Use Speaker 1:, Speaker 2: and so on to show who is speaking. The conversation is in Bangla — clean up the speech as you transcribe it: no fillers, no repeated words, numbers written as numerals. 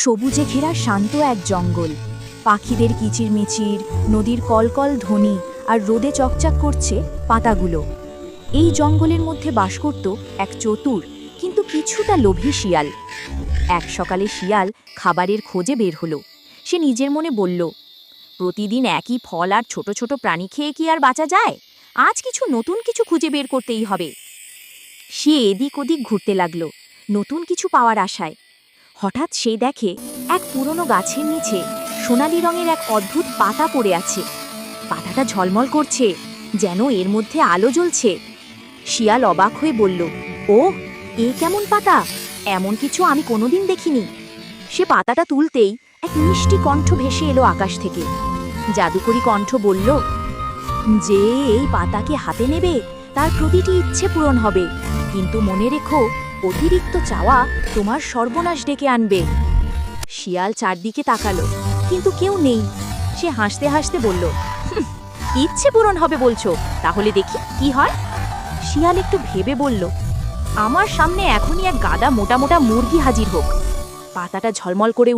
Speaker 1: সবুজে ঘেরা শান্ত এক জঙ্গল। পাখিদের কিচিরমিচির, নদীর কলকল ধ্বনি আর রোদে চকচক করছে পাতাগুলো। এই জঙ্গলের মধ্যে বাস করত এক চতুর কিন্তু কিছুটা লোভী শিয়াল। এক সকালে শিয়াল খাবারের খোঁজে বের হলো। সে নিজের মনে বলল, প্রতিদিন একই ফল আর ছোট ছোট প্রাণী খেয়ে কি আর বাঁচা যায়? আজ নতুন কিছু খুঁজে বের করতেই হবে। সে এদিক ওদিক ঘুরতে লাগলো নতুন কিছু পাওয়ার আশায়। হঠাৎ সে দেখে এক পুরনো গাছের নিচে সোনালি রঙের এক অদ্ভুত পাতা পড়ে আছে। পাতাটা ঝলমল করছে, যেন এর মধ্যে আলো জ্বলছে। শিয়াল অবাক হয়ে বলল, ও, এ কেমন পাতা? এমন কিছু আমি কোনোদিন দেখিনি। সে পাতাটা তুলতেই এক মিষ্টি কণ্ঠ ভেসে এলো আকাশ থেকে। জাদুকরি কণ্ঠ বলল, যে এই পাতাকে হাতে নেবে তার প্রতিটি ইচ্ছে পূরণ হবে, কিন্তু মনে রেখো, অতিরিক্ত চাওয়া তোমার সর্বনাশ ডেকে আনবে। শিয়াল চারদিকে তাকালো, কিন্তু কেউ নেই। সে হাসতে হাসতে বলল, ইচ্ছে পূরণ হবে বলছো? তাহলে দেখি কি হয়। শিয়াল একটু ভেবে বলল, আমার সামনে এখনই এক গাদা মোটা মোটা মুরগি হাজির হোক। পাতাটা ঝলমল করে